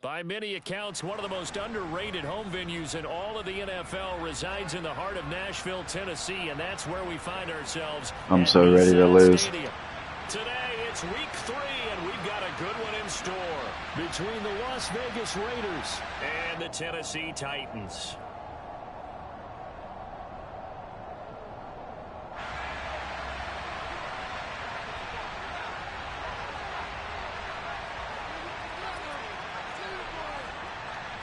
By many accounts, one of the most underrated home venues in all of the NFL resides in the heart of Nashville, Tennessee, and that's where we find ourselves. I'm so ready to lose. Stadium. Today, it's week 3, and we've got a good one in store between the Las Vegas Raiders and the Tennessee Titans.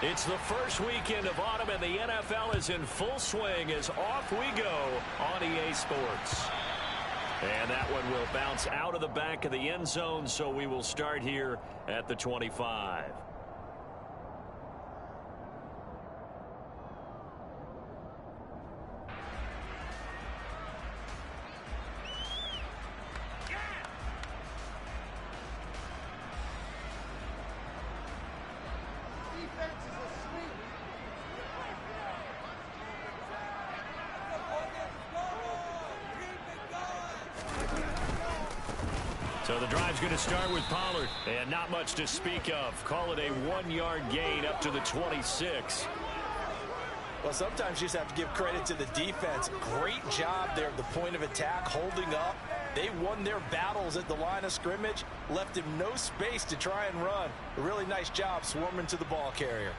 It's the first weekend of autumn, and the NFL is in full swing as off we go on EA Sports. And that one will bounce out of the back of the end zone, so we will start here at the 25. So the drive's going to start with Pollard, and not much to speak of. Call it a 1-yard gain up to the 26. Well, sometimes you just have to give credit to the defense. Great job there at the point of attack, holding up. They won their battles at the line of scrimmage, left him no space to try and run. A really nice job swarming to the ball carrier.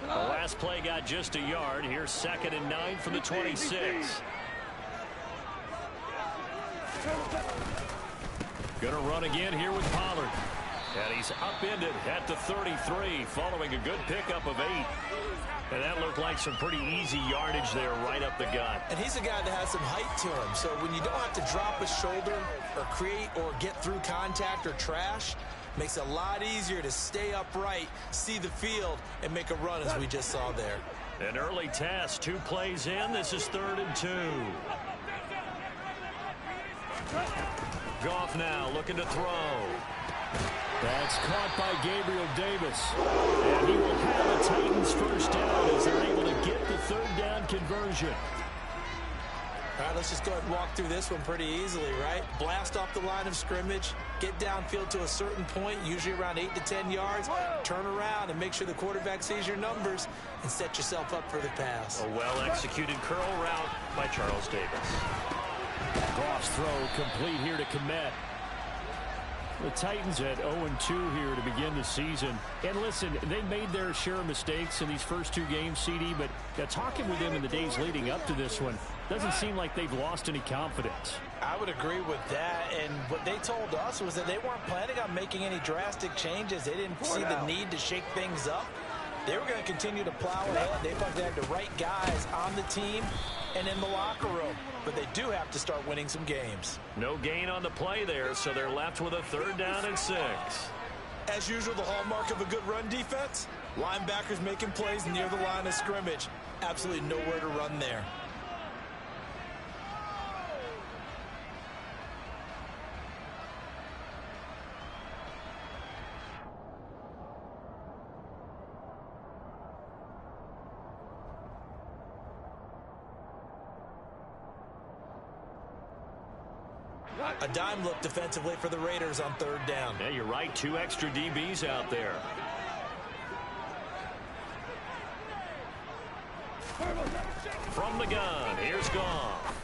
The last play got just a yard. Here's 2nd and 9 from the 26. Gonna run again here with Pollard. And he's upended at the 33 following a good pickup of 8. And that looked like some pretty easy yardage there right up the gut. And he's a guy that has some height to him. So when you don't have to drop a shoulder or create or get through contact or trash, makes it a lot easier to stay upright, see the field, and make a run as we just saw there. An early test, 2 plays in. This is 3rd and 2. Goff now looking to throw. That's caught by Gabriel Davis. And he will have the Titans first down as they're able to get the 3rd down conversion. All right, let's just go ahead and walk through this one pretty easily, right? Blast off the line of scrimmage, get downfield to a certain point, usually around 8 to 10 yards, turn around and make sure the quarterback sees your numbers and set yourself up for the pass. A well-executed curl route by Charles Davis. Goff's throw complete here to Kmet. The Titans at 0-2 here to begin the season. And listen, they made their share of mistakes in these first 2 games, CD, but talking with them in the days leading up to this one, doesn't seem like they've lost any confidence. I would agree with that, and what they told us was that they weren't planning on making any drastic changes. They didn't see the need to shake things up. They were going to continue to plow ahead. They thought they had the right guys on the team and in the locker room, but they do have to start winning some games. No gain on the play there, so they're left with a 3rd down and 6. As usual, the hallmark of a good run defense, linebackers making plays near the line of scrimmage. Absolutely nowhere to run there. A dime look defensively for the Raiders on 3rd down. Yeah, you're right. 2 extra DBs out there. From the gun, here's Goff.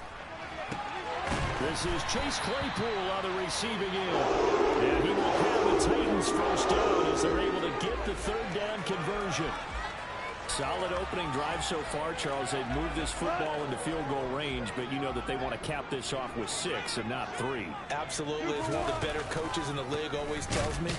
This is Chase Claypool on the receiving end. And he will have the Titans first down as they're able to get the 3rd down conversion. Solid opening drive so far, Charles. They've moved this football into field goal range, but you know that they want to cap this off with 6 and not 3. Absolutely. As one of the better coaches in the league always tells me,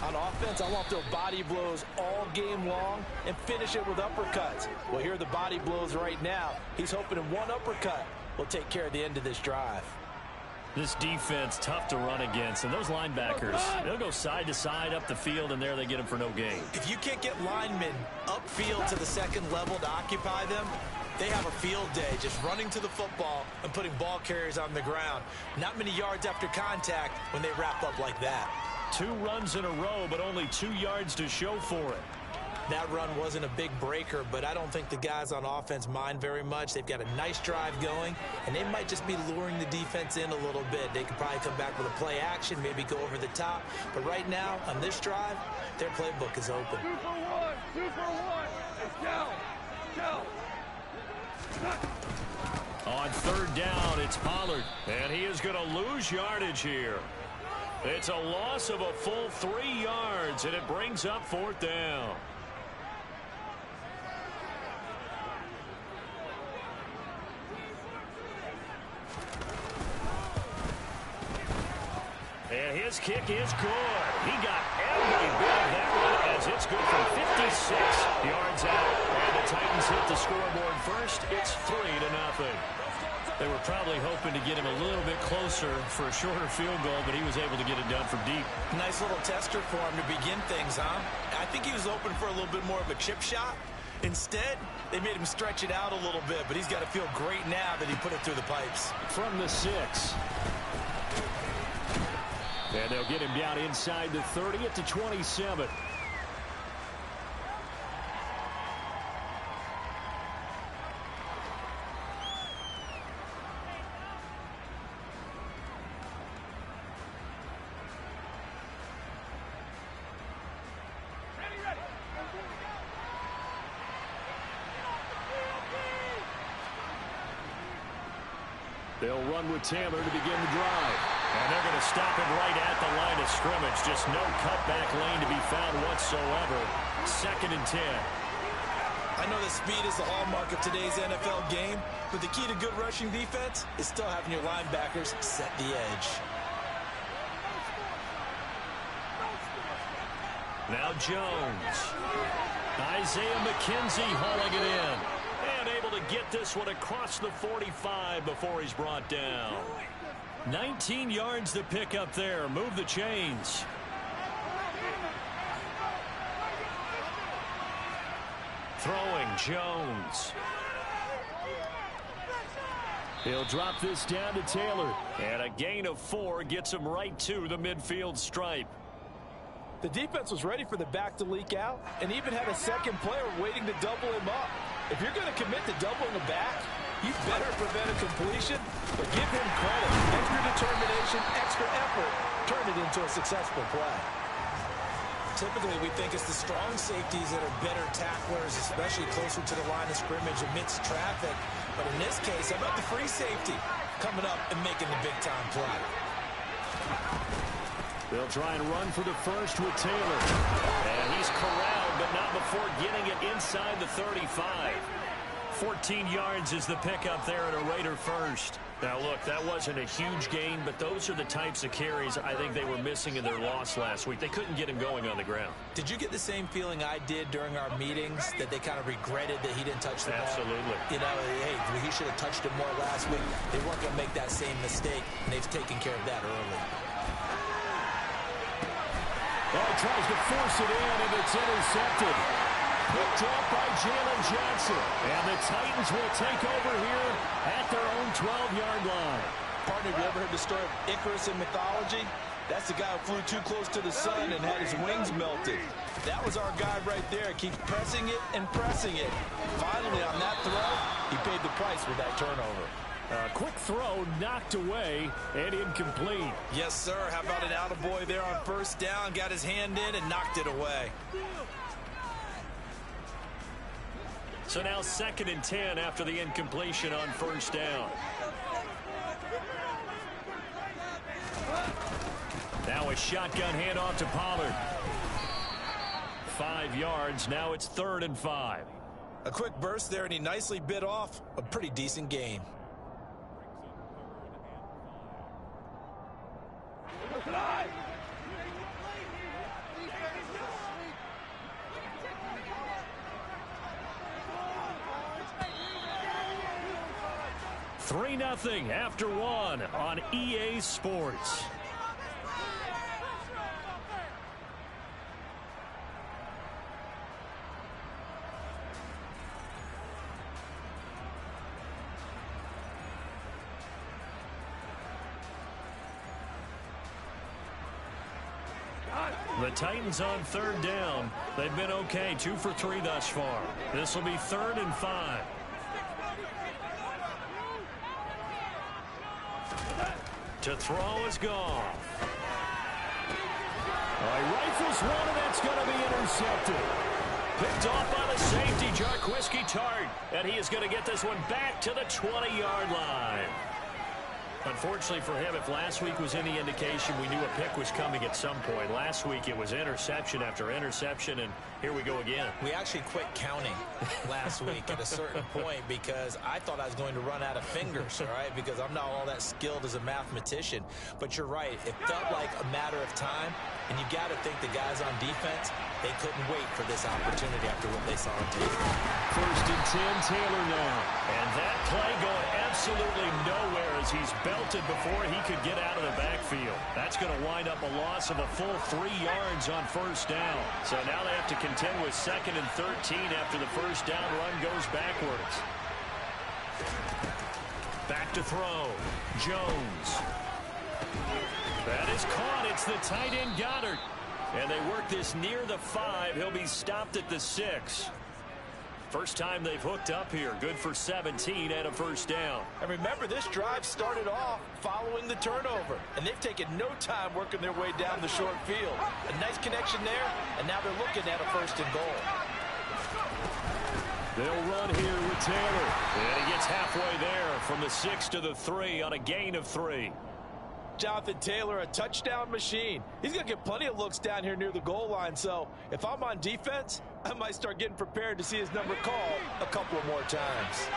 on offense, I want to throw body blows all game long and finish it with uppercuts. Well, here are the body blows right now. He's hoping in one uppercut will take care of the end of this drive. This defense, tough to run against. And those linebackers, they'll go side to side up the field, and there they get them for no gain. If you can't get linemen upfield to the 2nd level to occupy them, they have a field day just running to the football and putting ball carriers on the ground. Not many yards after contact when they wrap up like that. 2 runs in a row, but only 2 yards to show for it. that run wasn't a big breaker, but I don't think the guys on offense mind very much. They've got a nice drive going, and they might just be luring the defense in a little bit. They could probably come back with a play action, maybe go over the top. But right now, on this drive, their playbook is open. 2 for 1. 2 for 1. Let's go. On third down, it's Pollard, and he is going to lose yardage here. It's a loss of a full 3 yards, and it brings up fourth down. And his kick is good. He got every bit of that one as it's good from 56 yards out. And the Titans hit the scoreboard first. It's 3-0. They were probably hoping to get him a little bit closer for a shorter field goal, but he was able to get it done from deep. Nice little tester for him to begin things, huh? I think he was open for a little bit more of a chip shot. Instead, they made him stretch it out a little bit, but he's got to feel great now that he put it through the pipes. From the 6. And they'll get him down inside the 30 at the 27. They'll run with Taylor to begin the drive. And they're going to stop him right at the line of scrimmage. Just no cutback lane to be found whatsoever. 2nd and 10. I know that speed is the hallmark of today's NFL game, but the key to good rushing defense is still having your linebackers set the edge. Now Jones. Isaiah McKenzie hauling it in. And able to get this one across the 45 before he's brought down. 19 yards to pick up there. Move the chains. Throwing Jones. He'll drop this down to Taylor. And a gain of 4 gets him right to the midfield stripe. The defense was ready for the back to leak out and even had a second player waiting to double him up. If you're going to commit to doubling the back, you better prevent a completion, but give him credit. Extra determination, extra effort, turn it into a successful play. Typically, we think it's the strong safeties that are better tacklers, especially closer to the line of scrimmage amidst traffic. But in this case, how about the free safety coming up and making the big-time play? They'll try and run for the first with Taylor. And he's corralled, but not before getting it inside the 35. 14 yards is the pickup there at a Raider first. Now, look, that wasn't a huge gain, but those are the types of carries I think they were missing in their loss last week. They couldn't get him going on the ground. Did you get the same feeling I did during our meetings, that they kind of regretted that he didn't touch the ball? Absolutely. You know, hey, he should have touched it more last week. They weren't going to make that same mistake, and they've taken care of that early. Oh, tries to force it in, and it's intercepted. Picked up by Jalen Johnson. And the Titans will take over here at their own 12-yard line. Partner, have you ever heard the story of Icarus in mythology? That's the guy who flew too close to the sun and had his wings melted. That was our guy right there. Keeps pressing it and pressing it. Finally, on that throw, he paid the price with that turnover. A quick throw knocked away and incomplete. Yes, sir. How about an attaboy there on first down? Got his hand in and knocked it away. So now 2nd and 10 after the incompletion on first down. Now a shotgun handoff to Pollard. 5 yards. Now it's 3rd and 5. A quick burst there, and he nicely bit off a pretty decent gain. Three 3-0 after one on EA Sports. The Titans on third down. They've been okay, 2 for 3 thus far. This will be 3rd and 5. To throw is Goff. He rifles one, and that's going to be intercepted. Picked off by the safety, Jarquiski Tart. And he is going to get this one back to the 20-yard line. Unfortunately for him, if last week was any indication, we knew a pick was coming at some point. Last week it was interception after interception, and here we go again. We actually quit counting last week at a certain point because I thought I was going to run out of fingers, all right, because I'm not all that skilled as a mathematician. But you're right. It felt like a matter of time, and you got to think the guys on defense, they couldn't wait for this opportunity after what they saw on tape. 1st and 10, Taylor now. And that play going absolutely nowhere as he's belted before he could get out of the backfield. That's going to wind up a loss of a full 3 yards on 1st down. So now they have to contend with 2nd and 13 after the 1st down run goes backwards. Back to throw. Jones. That is caught. It's the tight end Goddard. And they work this near the 5. He'll be stopped at the 6. First time they've hooked up here. Good for 17 and a 1st down. And remember, this drive started off following the turnover. And they've taken no time working their way down the short field. A nice connection there, and now they're looking at a 1st and goal. They'll run here with Taylor. And he gets halfway there from the 6 to the 3 on a gain of 3. Jonathan Taylor, a touchdown machine. He's going to get plenty of looks down here near the goal line. So if I'm on defense, I might start getting prepared to see his number called a couple of more times.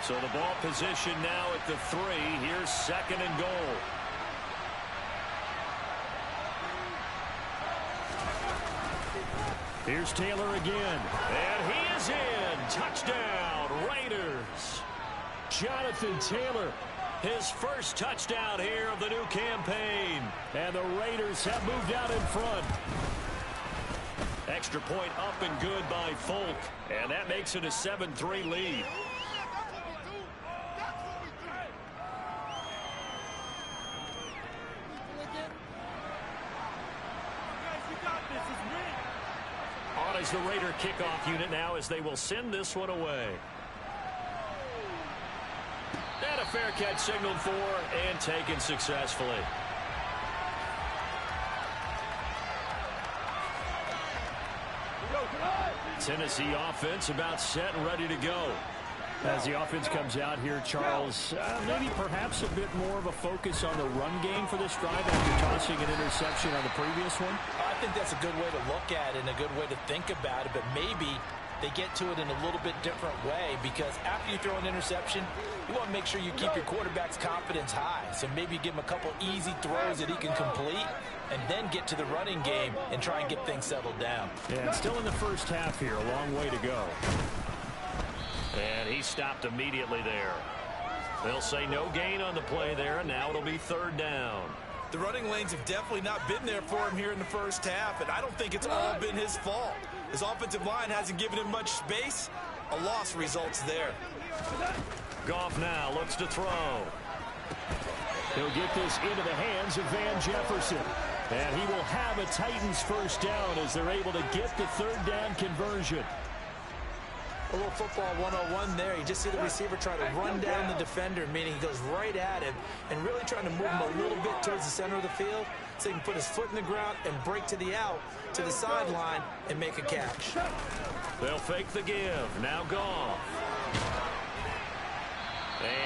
So the ball position now at the 3. Here's 2nd and goal. Here's Taylor again. And he is in. Touchdown, Raiders. Jonathan Taylor. His first touchdown here of the new campaign. And the Raiders have moved out in front. Extra point up and good by Folk. And that makes it a 7-3 lead. On is the Raider kickoff unit now as they will send this one away. And a fair catch signaled for and taken successfully. Tennessee offense about set and ready to go. As the offense comes out here, Charles, maybe perhaps a bit more of a focus on the run game for this drive after tossing an interception on the previous one? I think that's a good way to look at it and a good way to think about it, but maybe they get to it in a little bit different way because after you throw an interception, you want to make sure you keep your quarterback's confidence high. So maybe you give him a couple easy throws that he can complete and then get to the running game and try and get things settled down. Yeah, still in the first half here, a long way to go. And he stopped immediately there. They'll say no gain on the play there, and now it'll be 3rd down. The running lanes have definitely not been there for him here in the first half, and I don't think it's all been his fault. His offensive line hasn't given him much space. A loss results there. Goff now looks to throw. He'll get this into the hands of Van Jefferson. And he will have a Titans 1st down as they're able to get the 3rd down conversion. A little football 101 there. You just see the receiver try to run down the defender, meaning he goes right at him and really trying to move him a little bit towards the center of the field so he can put his foot in the ground and break to the out, to the sideline, and make a catch. They'll fake the give. Now Goff.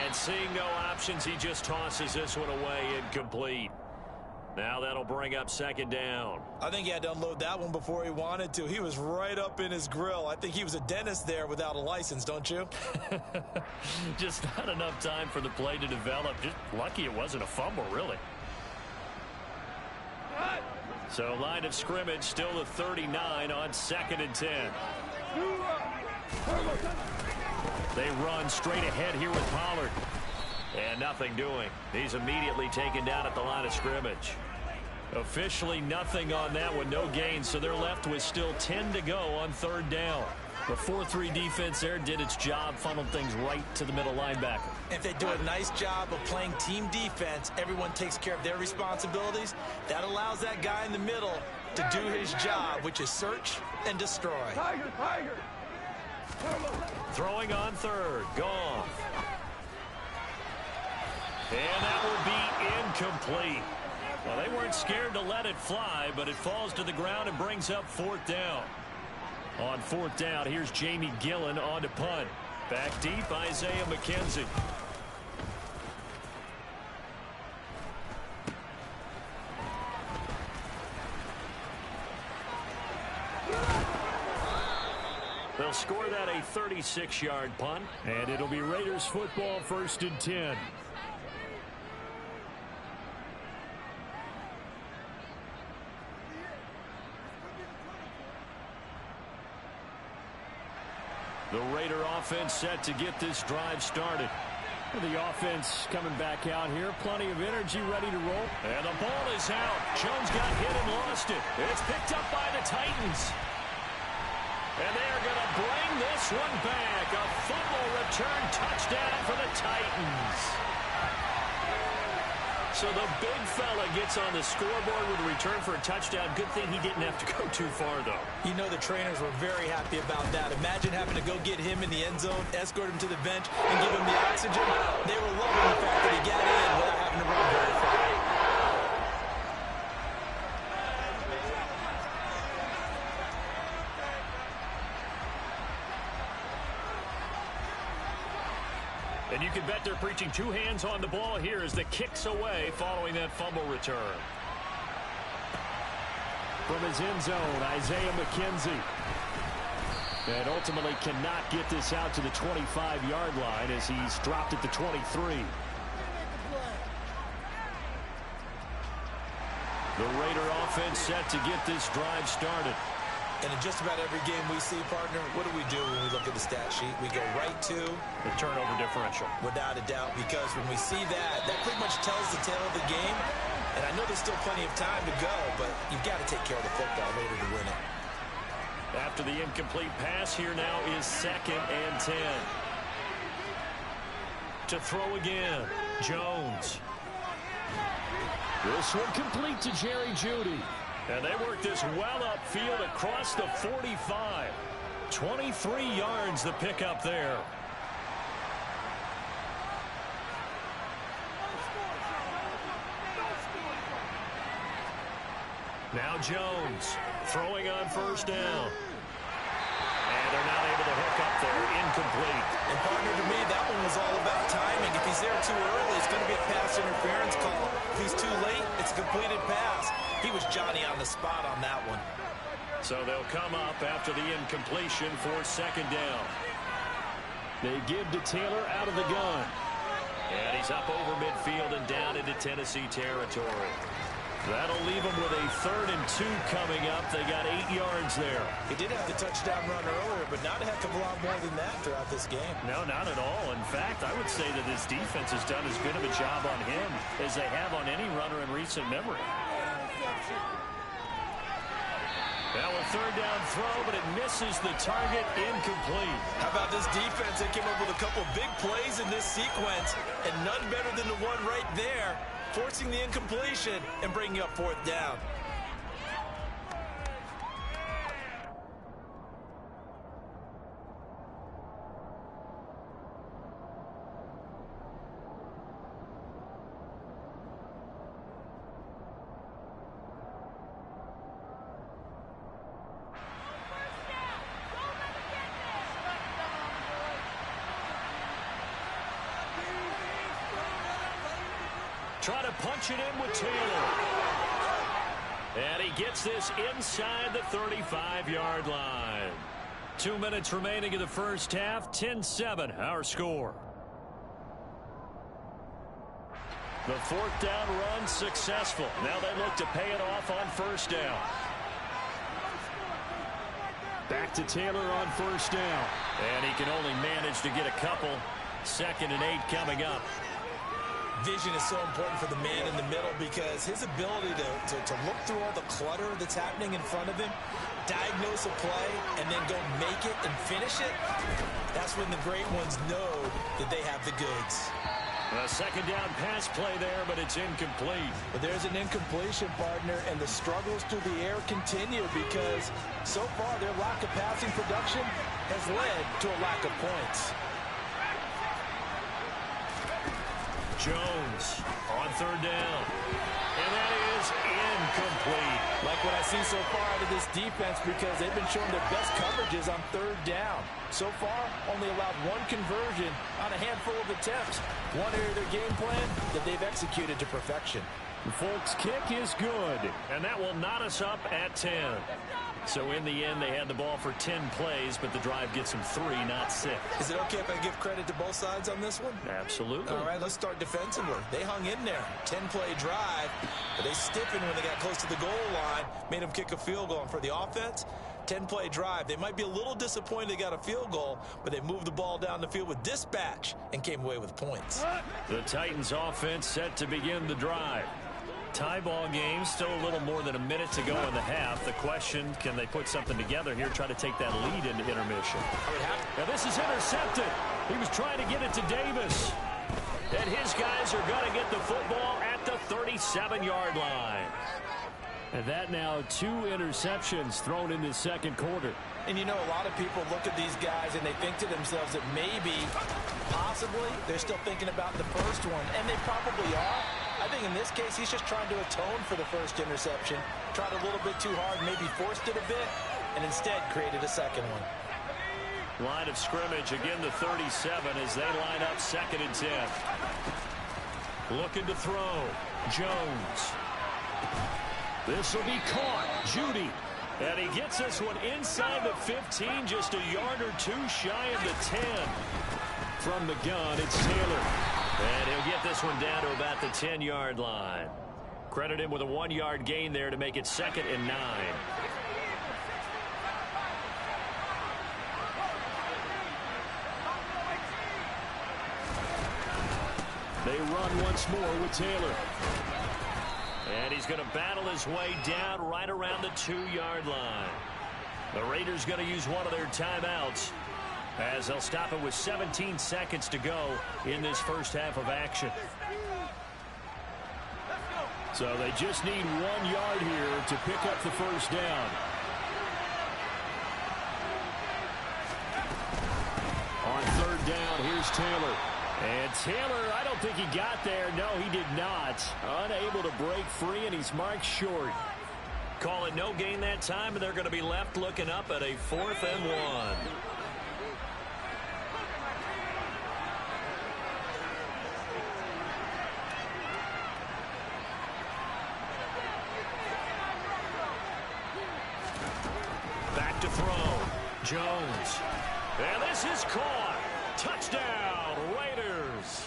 And seeing no options, he just tosses this one away incomplete. Now that'll bring up 2nd down. I think he had to unload that one before he wanted to. He was right up in his grill. I think he was a dentist there without a license, don't you? Just not enough time for the play to develop. Just lucky it wasn't a fumble, really. So line of scrimmage still the 39 on 2nd and 10. They run straight ahead here with Pollard. And nothing doing. He's immediately taken down at the line of scrimmage. Officially nothing on that one, no gain, so they're left with still 10 to go on 3rd down. The 4-3 defense there did its job, funneled things right to the middle linebacker. If they do a nice job of playing team defense, everyone takes care of their responsibilities. That allows that guy in the middle to do his job, which is search and destroy. Tiger, Tiger. Throwing on third. Goff. And that will be incomplete. Well, they weren't scared to let it fly, but it falls to the ground and brings up fourth down. On fourth down, here's Jamie Gillen on to punt. Back deep, Isaiah McKenzie. They'll score that a 36-yard punt, and it'll be Raiders football, 1st and 10. The Raider offense set to get this drive started. The offense coming back out here. Plenty of energy, ready to roll. And the ball is out. Jones got hit and lost it. It's picked up by the Titans. And they're going to bring this one back. A fumble return touchdown for the Titans. So the big fella gets on the scoreboard with a return for a touchdown. Good thing he didn't have to go too far, though. You know the trainers were very happy about that. Imagine having to go get him in the end zone, escort him to the bench, and give him the oxygen. They were loving the fact that he got in without having to run very far. And you can bet they're preaching two hands on the ball here as the kick's away following that fumble return. From his end zone, Isaiah McKenzie. And ultimately cannot get this out to the 25-yard line as he's dropped at the 23. The Raider offense set to get this drive started. And in just about every game we see, partner, what do we do when we look at the stat sheet? We go right to the turnover differential. Without a doubt, because when we see that, that pretty much tells the tale of the game. And I know there's still plenty of time to go, but you've got to take care of the football in order to win it. After the incomplete pass, here now is 2nd and 10. To throw again, Jones. This one complete to Jerry Jeudy. And they work this well upfield across the 45. 23 yards the pickup there. Now Jones throwing on 1st down. And they're not able to hook up there. Incomplete. And partner, to me, that one was all about timing. If he's there too early, it's going to be a pass interference call. If he's too late, it's a completed pass. He was Johnny on the spot on that one. So they'll come up after the incompletion for 2nd down. They give to Taylor out of the gun. And he's up over midfield and down into Tennessee territory. That'll leave them with a 3rd and 2 coming up. They got 8 yards there. He did have the touchdown run earlier, but not a heck of a lot more than that throughout this game. No, not at all. In fact, I would say that this defense has done as good of a job on him as they have on any runner in recent memory. Now a 3rd down throw, but it misses the target. Incomplete. How about this defense? They came up with a couple big plays in this sequence, and none better than the one right there, forcing the incompletion and bringing up 4th down. Try to punch it in with Taylor. And he gets this inside the 35-yard line. 2 minutes remaining in the first half. 10-7, our score. The 4th down run successful. Now they look to pay it off on 1st down. Back to Taylor on 1st down. And he can only manage to get a couple. 2nd and 8 coming up. Vision is so important for the man in the middle because his ability to look through all the clutter that's happening in front of him, diagnose a play, and then go make it and finish it, that's when the great ones know that they have the goods. A second down pass play there, but it's incomplete. But there's an incompletion, partner, and the struggles through the air continue because so far their lack of passing production has led to a lack of points. Jones on third down. And that is incomplete. Like what I see so far out of this defense because they've been showing their best coverages on third down. So far, only allowed one conversion on a handful of attempts. One area of their game plan that they've executed to perfection. The Folks' kick is good, and that will knot us up at 10. So in the end, they had the ball for 10 plays, but the drive gets them 3, not 6. Is it okay if I give credit to both sides on this one? Absolutely. All right, let's start defensively. They hung in there. 10-play drive, but they stiffened when they got close to the goal line, made them kick a field goal. And for the offense, 10-play drive. They might be a little disappointed they got a field goal, but they moved the ball down the field with dispatch and came away with points. The Titans offense set to begin the drive. Tie ball game, still a little more than a minute to go in the half. The question, can they put something together here, try to take that lead into intermission? Now this is intercepted. He was trying to get it to Davis. And his guys are going to get the football at the 37-yard line. And that now 2 interceptions thrown in the second quarter. And you know, a lot of people look at these guys and they think to themselves that maybe, possibly, they're still thinking about the first one. And they probably are. I think in this case, he's just trying to atone for the first interception. Tried a little bit too hard, maybe forced it a bit, and instead created a second one. Line of scrimmage, again the 37 as they line up 2nd and 10. Looking to throw. Jones. This will be caught. Judy. And he gets this one inside the 15, just a yard or 2 shy of the 10. From the gun, it's Taylor. And he'll get this one down to about the 10-yard line. Credit him with a 1-yard gain there to make it 2nd and 9. They run once more with Taylor. And he's going to battle his way down right around the 2-yard line. The Raiders going to use one of their timeouts as they'll stop it with 17 seconds to go in this first half of action. So they just need 1 yard here to pick up the first down. On third down, here's Taylor. And Taylor, I don't think he got there. No, he did not. Unable to break free, and he's marked short. Call it no gain that time, and they're going to be left looking up at a 4th and 1. Back to throw. Jones. And this is caught. Touchdown, Raiders.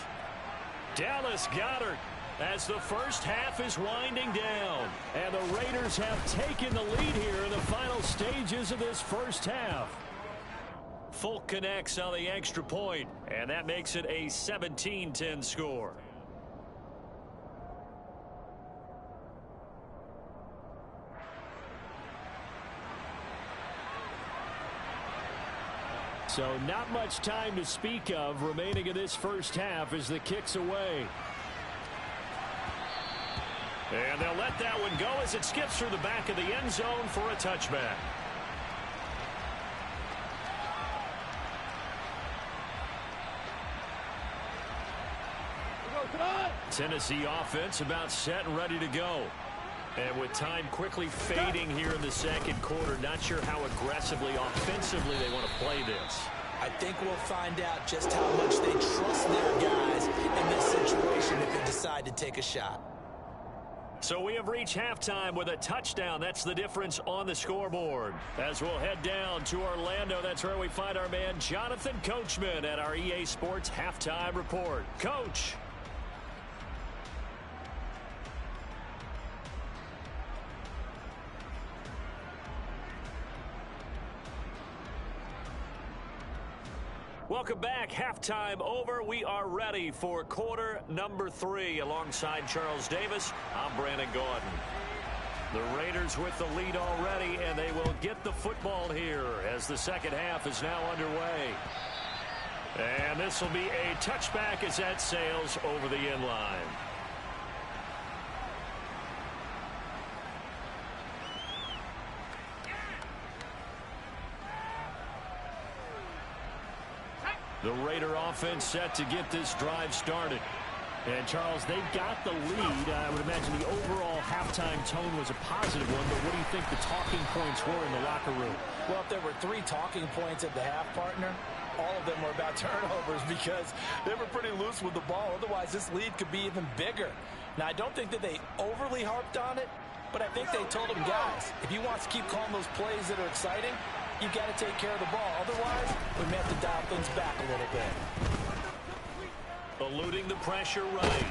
Dallas Goedert as the first half is winding down. And the Raiders have taken the lead here in the final stages of this first half. Folk connects on the extra point, and that makes it a 17-10 score. So not much time to speak of remaining in this first half as the kick's away. And they'll let that one go as it skips through the back of the end zone for a touchback. Tennessee offense about set and ready to go. And with time quickly fading here in the second quarter, not sure how aggressively, offensively they want to play this. I think we'll find out just how much they trust their guys in this situation if they decide to take a shot. So we have reached halftime with a touchdown. That's the difference on the scoreboard. As we'll head down to Orlando, that's where we find our man Jonathan Coachman at our EA Sports Halftime Report. Coach. Welcome back. Halftime over. We are ready for quarter number 3. Alongside Charles Davis, I'm Brandon Gordon. The Raiders with the lead already, and they will get the football here as the second half is now underway. And this will be a touchback as that sails over the end line. The Raider offense set to get this drive started. And, Charles, they've got the lead. I would imagine the overall halftime tone was a positive one, but what do you think the talking points were in the locker room? Well, if there were 3 talking points at the half, partner, all of them were about turnovers because they were pretty loose with the ball. Otherwise, this lead could be even bigger. Now, I don't think that they overly harped on it, but I think they told them, guys, if you want to keep calling those plays that are exciting, you've got to take care of the ball. Otherwise, we may have to dial things back a little bit. Eluding the pressure right.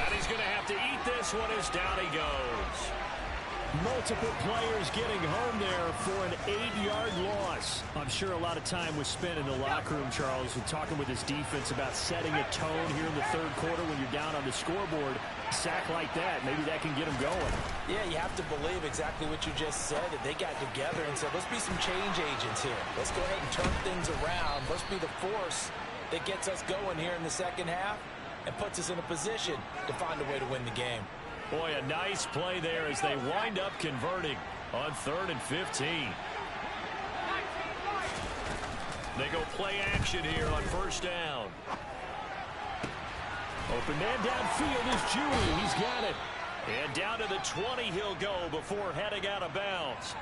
And he's going to have to eat this one as down he goes. Multiple players getting home there for an 8-yard loss. I'm sure a lot of time was spent in the locker room, Charles, and talking with his defense about setting a tone here in the third quarter when you're down on the scoreboard. A sack like that, maybe that can get him going. Yeah, you have to believe exactly what you just said, that they got together and said, let's be some change agents here. Let's go ahead and turn things around. Let's be the force that gets us going here in the second half and puts us in a position to find a way to win the game. Boy, a nice play there as they wind up converting on 3rd and 15. They go play action here on 1st down. Open man downfield is Judy. He's got it. And down to the 20 he'll go before heading out of bounds.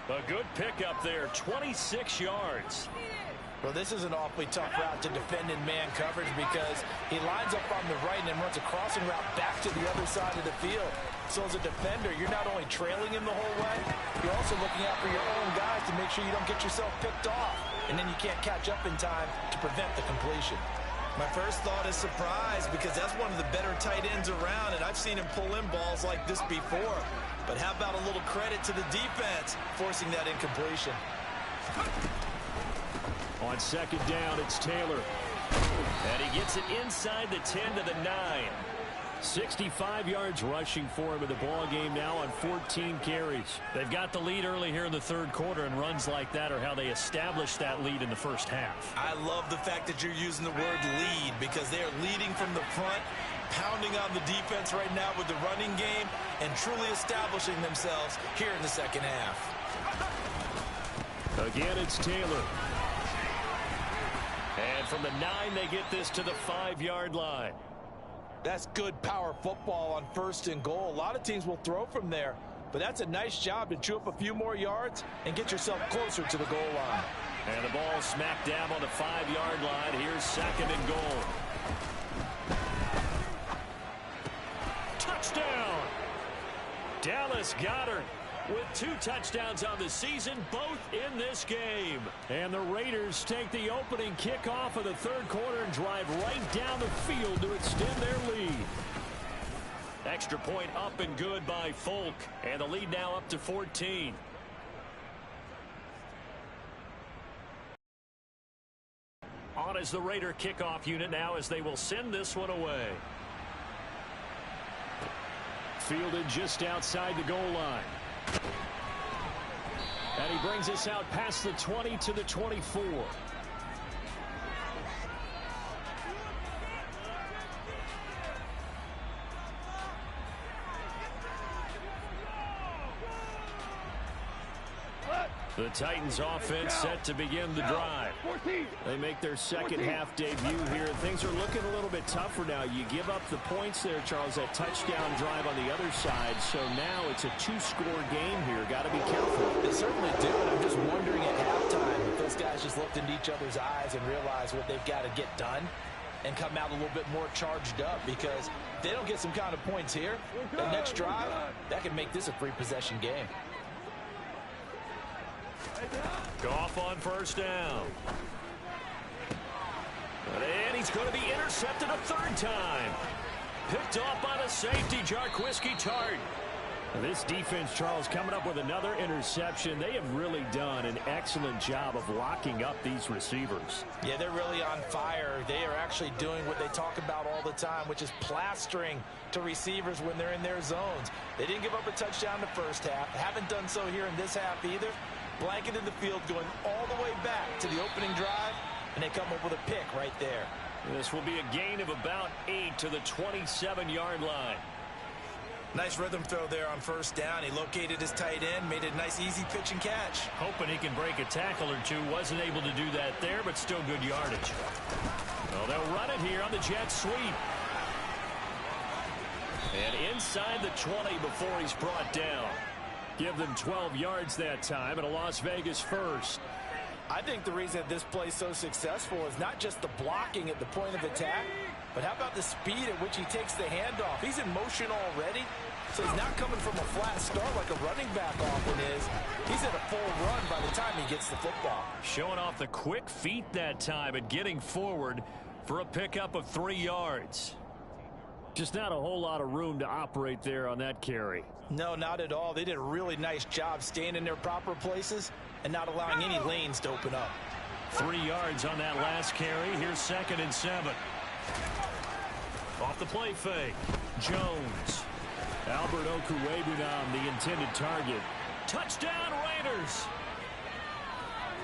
A good pickup there, 26 yards. Well, this is an awfully tough route to defend in man coverage because he lines up on the right and then runs a crossing route back to the other side of the field. So as a defender, you're not only trailing him the whole way, you're also looking out for your own guys to make sure you don't get yourself picked off. And then you can't catch up in time to prevent the completion. My first thought is surprise because that's one of the better tight ends around, and I've seen him pull in balls like this before. But how about a little credit to the defense forcing that incompletion? On 2nd down, it's Taylor. And he gets it inside the 10 to the 9. 65 yards rushing for him in the ball game now on 14 carries. They've got the lead early here in the third quarter, and runs like that are how they establish that lead in the first half. I love the fact that you're using the word lead because they are leading from the front, pounding on the defense right now with the running game, and truly establishing themselves here in the second half. Again, it's Taylor. And from the 9, they get this to the 5-yard line. That's good power football on 1st and goal. A lot of teams will throw from there, but that's a nice job to chew up a few more yards and get yourself closer to the goal line. And the ball smack dab on the 5-yard line. Here's 2nd and goal. Touchdown! Dallas Goedert with 2 touchdowns on the season, both in this game. And the Raiders take the opening kickoff of the third quarter and drive right down the field to extend their lead. Extra point up and good by Folk, and the lead now up to 14. On as the Raider kickoff unit now as they will send this one away. Fielded just outside the goal line. And he brings us out past the 20 to the 24. The Titans offense set to begin the drive. They make their second half debut here. Things are looking a little bit tougher now. You give up the points there, Charles, that touchdown drive on the other side. So now it's a 2-score game here. Got to be careful. They certainly do, and I'm just wondering at halftime if those guys just looked into each other's eyes and realized what they've got to get done and come out a little bit more charged up, because if they don't get some kind of points here, the next drive, that could make this a free possession game. Goff on 1st down. And he's going to be intercepted a 3rd time. Picked off by the safety, Jarquiski Tart. This defense, Charles, coming up with another interception. They have really done an excellent job of locking up these receivers. Yeah, they're really on fire. They are actually doing what they talk about all the time, which is plastering to receivers when they're in their zones. They didn't give up a touchdown the first half. Haven't done so here in this half either. Blanketed the field, going all the way back to the opening drive, and they come up with a pick right there. This will be a gain of about 8 to the 27-yard line. Nice rhythm throw there on first down. He located his tight end, made it a nice easy pitch and catch. Hoping he can break a tackle or two. Wasn't able to do that there, but still good yardage. Well, they'll run it here on the jet sweep. And inside the 20 before he's brought down. Give them 12 yards that time and a Las Vegas first. I think the reason this play is so successful is not just the blocking at the point of attack, but how about the speed at which he takes the handoff? He's in motion already, so he's not coming from a flat start like a running back often is. He's at a full run by the time he gets the football. Showing off the quick feet that time and getting forward for a pickup of 3 yards. Just not a whole lot of room to operate there on that carry. No, not at all. They did a really nice job staying in their proper places and not allowing any lanes to open up. 3 yards on that last carry. Here's 2nd and 7. Off the play fake. Jones. Albert Okwuegbunam, the intended target. Touchdown Raiders.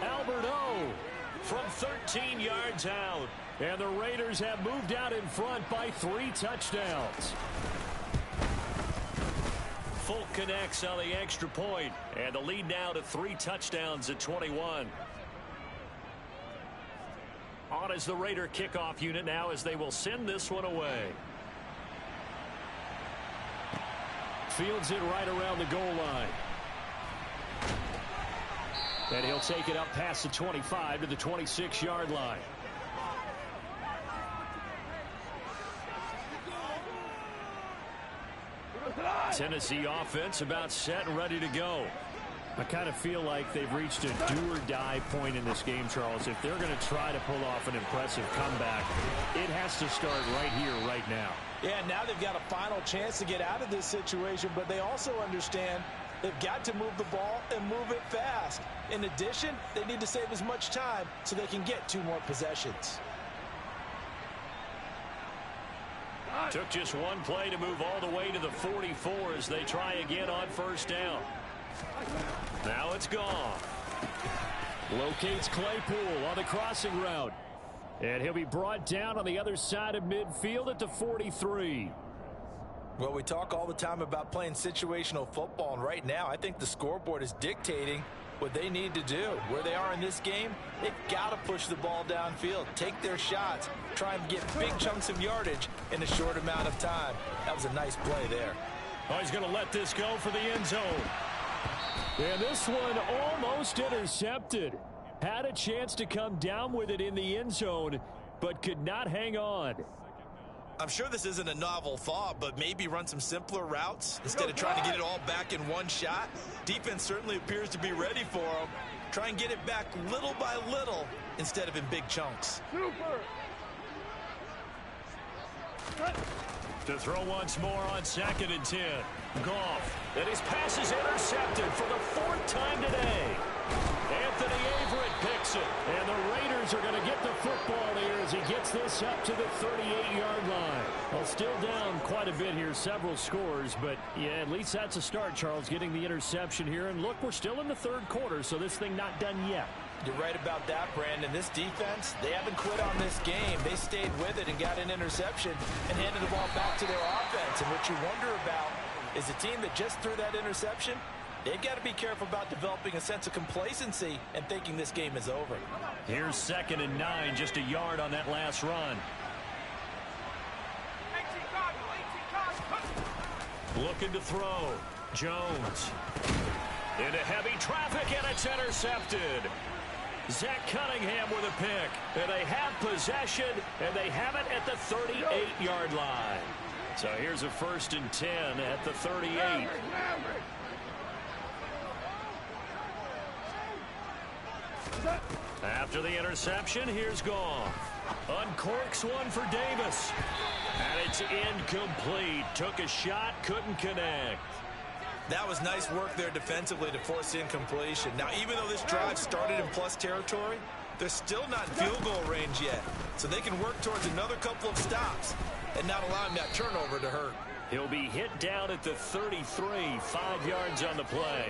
Albert O from 13 yards out. And the Raiders have moved out in front by 3 touchdowns. Folk connects on the extra point. And the lead now to 3 touchdowns at 21. On is the Raider kickoff unit now as they will send this one away. Fields it right around the goal line. And he'll take it up past the 25 to the 26-yard line. Tennessee offense about set and ready to go. I kind of feel like they've reached a do-or-die point in this game, Charles. If they're going to try to pull off an impressive comeback, it has to start right here, right now. Yeah, now they've got a final chance to get out of this situation, but they also understand they've got to move the ball and move it fast. In addition, they need to save as much time so they can get 2 more possessions. Took just one play to move all the way to the 44 as they try again on first down. Now it's gone. Locates Claypool on the crossing route. And he'll be brought down on the other side of midfield at the 43. Well, we talk all the time about playing situational football, and right now I think the scoreboard is dictating what they need to do. Where they are in this game, they've got to push the ball downfield, take their shots, try and get big chunks of yardage in a short amount of time. That was a nice play there. Oh, he's going to let this go for the end zone. And this one almost intercepted. Had a chance to come down with it in the end zone, but could not hang on. I'm sure this isn't a novel thought, but maybe run some simpler routes instead of trying to get it all back in one shot. Defense certainly appears to be ready for them. Try and get it back little by little instead of in big chunks. To throw once more on 2nd and 10. Goff. And his pass is intercepted for the 4th time today. Anthony Averett picks it. And the Raiders are going to get the football here as he gets this up to the 38-yard line. Well, still down quite a bit here, several scores. But, yeah, at least that's a start, Charles, getting the interception here. And, look, we're still in the 3rd quarter, so this thing not done yet. You're right about that, Brandon. This defense, they haven't quit on this game. They stayed with it and got an interception and handed the ball back to their offense. And what you wonder about is the team that just threw that interception, they've got to be careful about developing a sense of complacency and thinking this game is over. Here's 2nd and 9, just a yard on that last run. Looking to throw. Jones. Into heavy traffic, and it's intercepted. Zach Cunningham with a pick. And they have possession, and they have it at the 38-yard line. So here's a 1st and 10 at the 38. After the interception, here's Goff. Uncorks one for Davis. And it's incomplete. Took a shot, couldn't connect. That was nice work there defensively to force incompletion. Now, even though this drive started in plus territory, they're still not in field goal range yet. So they can work towards another couple of stops and not allowing that turnover to hurt. He'll be hit down at the 33, 5 yards on the play.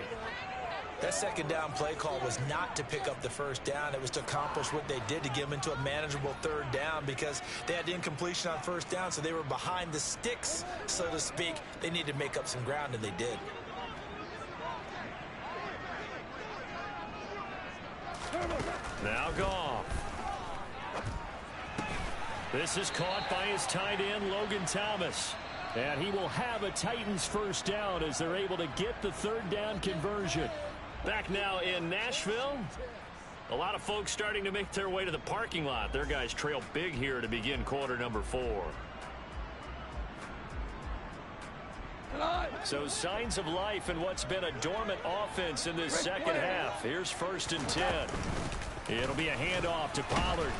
That second down play call was not to pick up the first down. It was to accomplish what they did, to get them into a manageable third down, because they had the incompletion on first down, so they were behind the sticks, so to speak. They needed to make up some ground, and they did. Now Goff. This is caught by his tight end, Logan Thomas. And he will have a Titans first down as they're able to get the third down conversion. Back now in Nashville. A lot of folks starting to make their way to the parking lot. Their guys trail big here to begin quarter number 4. So signs of life in what's been a dormant offense in this second half. Here's 1st and 10. It'll be a handoff to Pollard.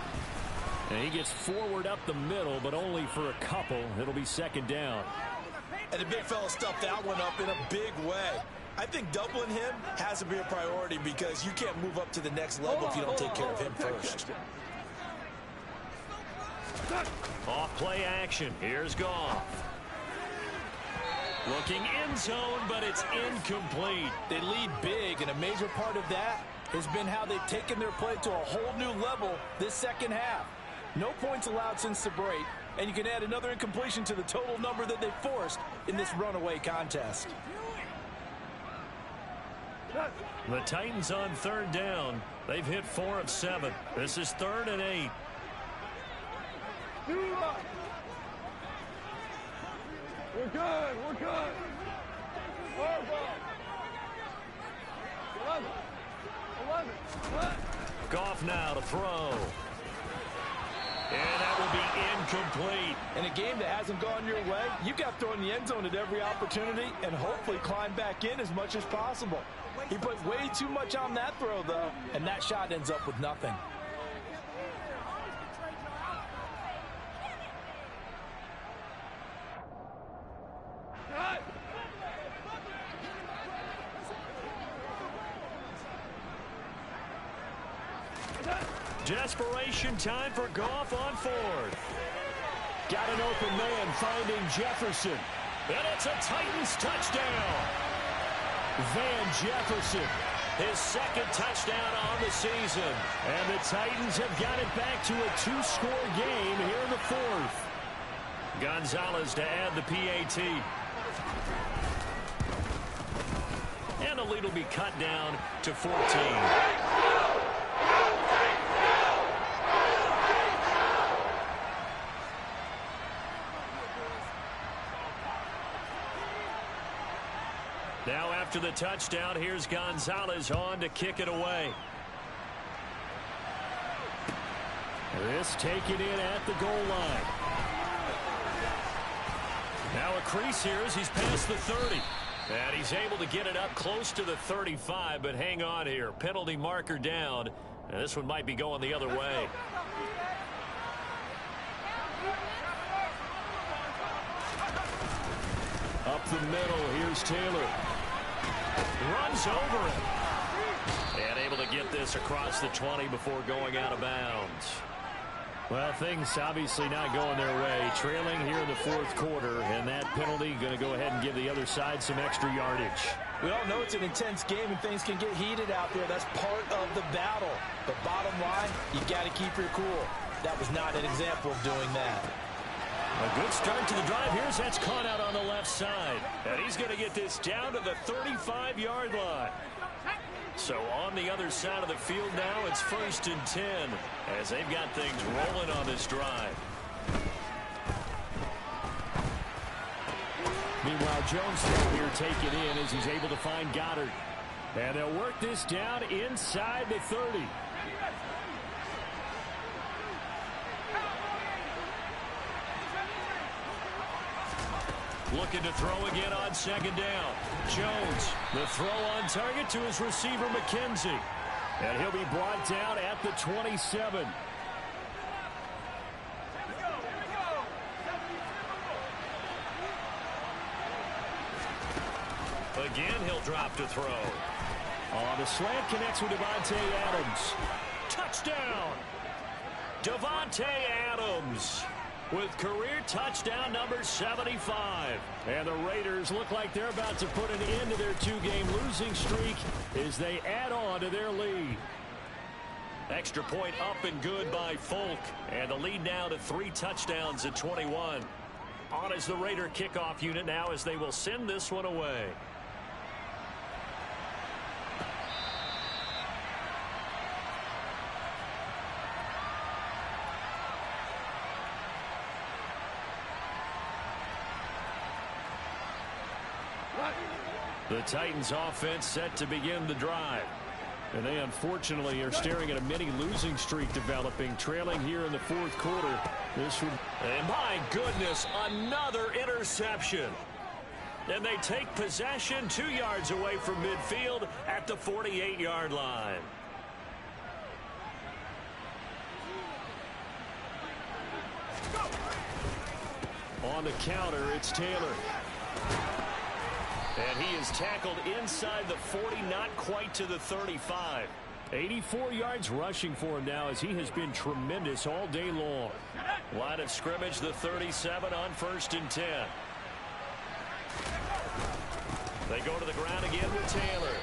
And he gets forward up the middle, but only for a couple. It'll be 2nd down. And the big fella stuffed that one up in a big way. I think doubling him has to be a priority, because you can't move up to the next level if you don't take care of him first. Off play action. Here's Goff. Looking end zone, but it's incomplete. They lead big, and a major part of that has been how they've taken their play to a whole new level this second half. No points allowed since the break, and you can add another incompletion to the total number that they forced in this runaway contest. The Titans on 3rd down. They've hit 4 of 7. This is 3rd and 8. We're good. We're good. 11. Goff now to throw. And that will be incomplete. In a game that hasn't gone your way, you've got to throw in the end zone at every opportunity and hopefully climb back in as much as possible. He put way too much on that throw, though, and that shot ends up with nothing. Desperation time for Goff on 4th. Got an open man finding Jefferson. And it's a Titans touchdown. Van Jefferson, his 2nd touchdown on the season. And the Titans have got it back to a 2-score game here in the 4th. Gonzalez to add the PAT. And the lead will be cut down to 14. Now after the touchdown, here's Gonzalez on to kick it away. This taken in at the goal line. Now a crease here as he's past the 30. And he's able to get it up close to the 35, but hang on here. Penalty marker down. And this one might be going the other way. Up the middle, here's Taylor. Runs over it. And able to get this across the 20 before going out of bounds. Well, things obviously not going their way. Trailing here in the 4th quarter, and that penalty going to go ahead and give the other side some extra yardage. We all know it's an intense game and things can get heated out there. That's part of the battle. But bottom line, you got to keep your cool. That was not an example of doing that. A good start to the drive. Here's that's caught out on the left side. And he's going to get this down to the 35-yard line. So on the other side of the field now, it's 1st and 10 as they've got things rolling on this drive. Meanwhile, Jones still here taken in as he's able to find Goddard. And they'll work this down inside the 30. Looking to throw again on 2nd down. Jones, the throw on target to his receiver, McKenzie. And he'll be brought down at the 27. Again, he'll drop to throw. On the slant, connects with Davante Adams. Touchdown! Davante Adams. with career touchdown number 75. And the Raiders look like they're about to put an end to their two-game losing streak as they add on to their lead. Extra point up and good by Folk. And the lead now to 3 touchdowns at 21. On is the Raider kickoff unit now as they will send this one away. The Titans offense set to begin the drive. And they unfortunately are staring at a mini losing streak developing, trailing here in the fourth quarter. And my goodness, another interception. And they take possession 2 yards away from midfield at the 48-yard line. On the counter, it's Taylor. And he is tackled inside the 40, not quite to the 35. 84 yards rushing for him now as he has been tremendous all day long. Line of scrimmage, the 37 on 1st and 10. They go to the ground again with Taylor.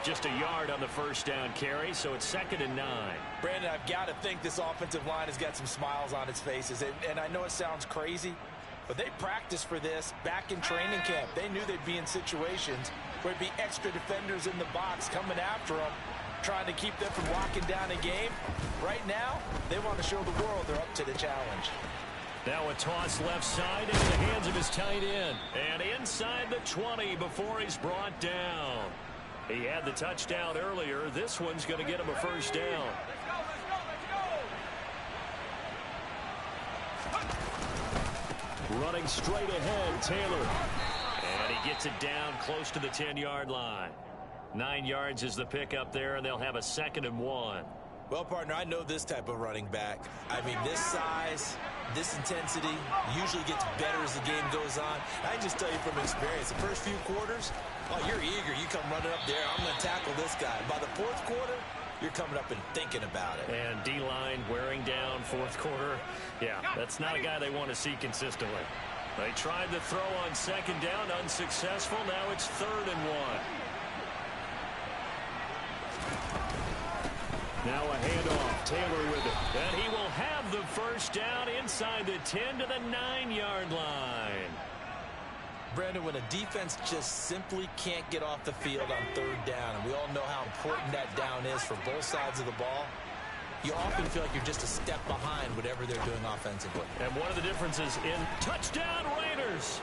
Just a yard on the first down carry, so it's 2nd and 9. Brandon, I've got to think this offensive line has got some smiles on its faces. And I know it sounds crazy, but they practiced for this back in training camp. They knew they'd be in situations where there'd be extra defenders in the box coming after them, trying to keep them from locking down a game. Right now, they want to show the world they're up to the challenge. Now a toss left side into the hands of his tight end. And inside the 20 before he's brought down. He had the touchdown earlier. This one's going to get him a first down. Running straight ahead, Taylor. And he gets it down close to the 10-yard line. 9 yards is the pickup there, and they'll have a 2nd and 1. Well, partner, I know this type of running back. I mean, this size, this intensity usually gets better as the game goes on. I can just tell you from experience, the first few quarters, oh, you're eager. You come running up there, I'm going to tackle this guy. By the fourth quarter, you're coming up and thinking about it. And D-line wearing down fourth quarter. Yeah, that's not a guy they want to see consistently. They tried the throw on 2nd down, unsuccessful. Now it's 3rd and 1. Now a handoff, Taylor with it. And he will have the first down inside the 10 to the 9-yard line. Brandon, when a defense just simply can't get off the field on 3rd down, and we all know how important that down is for both sides of the ball, you often feel like you're just a step behind whatever they're doing offensively. And one of the differences in touchdown Raiders,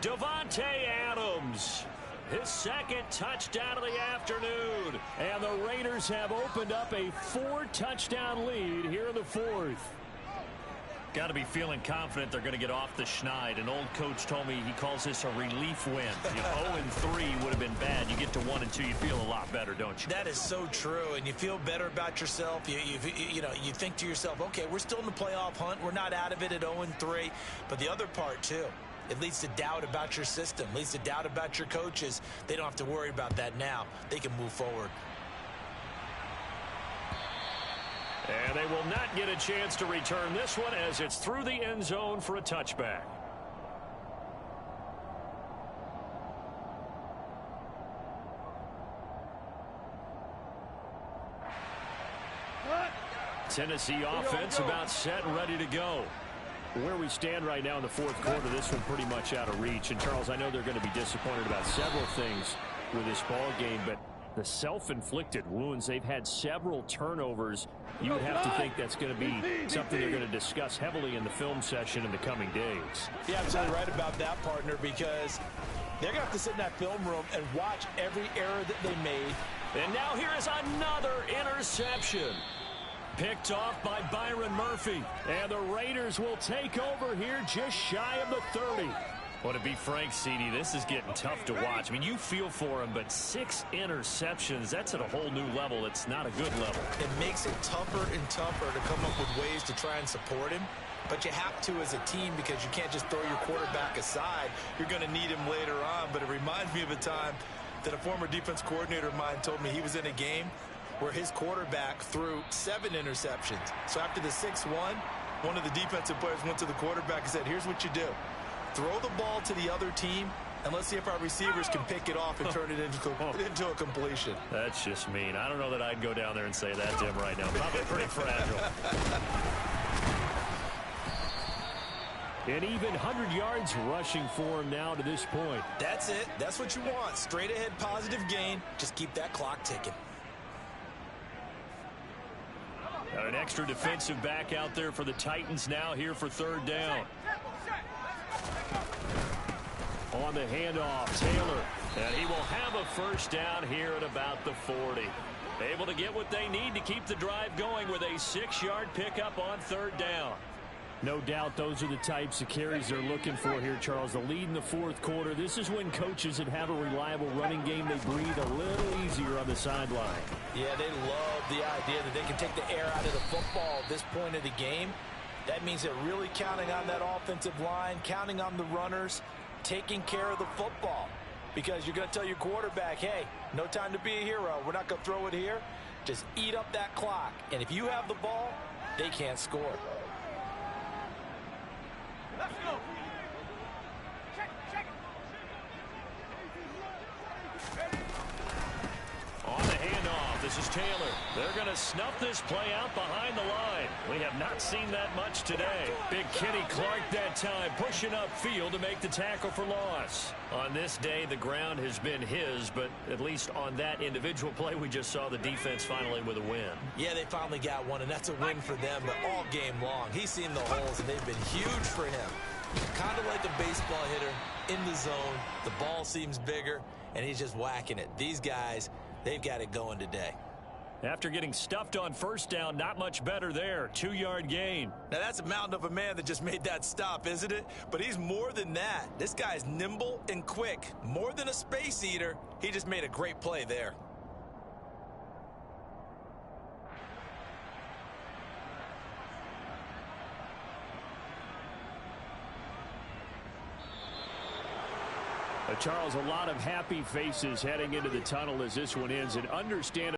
Davante Adams. His 2nd touchdown of the afternoon. And the Raiders have opened up a 4-touchdown lead here in the 4th. Got to be feeling confident they're going to get off the schneid. An old coach told me he calls this a relief win. 0-3 would have been bad. You get to 1-2, you feel a lot better, don't you? That is so true, and you feel better about yourself. You think to yourself, okay, we're still in the playoff hunt. We're not out of it at 0-3. But the other part, too, it leads to doubt about your system, leads to doubt about your coaches. They don't have to worry about that now. They can move forward. And they will not get a chance to return this one as it's through the end zone for a touchback. Tennessee offense about set and ready to go. Where we stand right now in the fourth quarter, this one pretty much out of reach. And, Charles, I know they're going to be disappointed about several things with this ball game, but the self-inflicted wounds, they've had several turnovers. You would have to think that's going to be something they're going to discuss heavily in the film session in the coming days. Yeah, absolutely right about that, partner, because they're going to have to sit in that film room and watch every error that they made. And now here is another interception. Picked off by Byron Murphy. And the Raiders will take over here just shy of the 30. Well, to be frank, CD, this is getting tough to watch. I mean, you feel for him, but 6 interceptions, that's at a whole new level. It's not a good level. It makes it tougher and tougher to come up with ways to try and support him. But you have to as a team because you can't just throw your quarterback aside. You're going to need him later on. But it reminds me of a time that a former defense coordinator of mine told me he was in a game where his quarterback threw 7 interceptions. So after the 6th one, One of the defensive players went to the quarterback and said, here's what you do. Throw the ball to the other team, and let's see if our receivers can pick it off and turn it into a completion. That's just mean. I don't know that I'd go down there and say that to him right now. Probably pretty fragile. An even 100 yards rushing for him now to this point. That's it. That's what you want. Straight ahead positive gain. Just keep that clock ticking. Got an extra defensive back out there for the Titans now here for third down. On the handoff, Taylor. And he will have a first down here at about the 40. Able to get what they need to keep the drive going with a 6-yard pickup on third down. No doubt those are the types of carries they're looking for here, Charles. The lead in the fourth quarter. This is when coaches that have a reliable running game, they breathe a little easier on the sideline. Yeah, they love the idea that they can take the air out of the football at this point of the game. That means they're really counting on that offensive line, counting on the runners, taking care of the football. Because you're going to tell your quarterback, hey, no time to be a hero. We're not going to throw it here. Just eat up that clock. And if you have the ball, they can't score. Let's go. Check. On the handoff, this is Taylor. They're going to snuff this play out behind the line. We have not seen that much today. Big Kenny Clark that time pushing upfield to make the tackle for loss. On this day, the ground has been his, but at least on that individual play, we just saw the defense finally with a win. Yeah, they finally got one, and that's a win for them, but all game long. He's seen the holes, and they've been huge for him. Kind of like a baseball hitter in the zone. The ball seems bigger, and he's just whacking it. These guys, they've got it going today. After getting stuffed on first down, not much better there. 2-yard gain. Now, that's a mountain of a man that just made that stop, isn't it? But he's more than that. This guy's nimble and quick. More than a space eater. He just made a great play there. Charles, a lot of happy faces heading into the tunnel as this one ends, and understand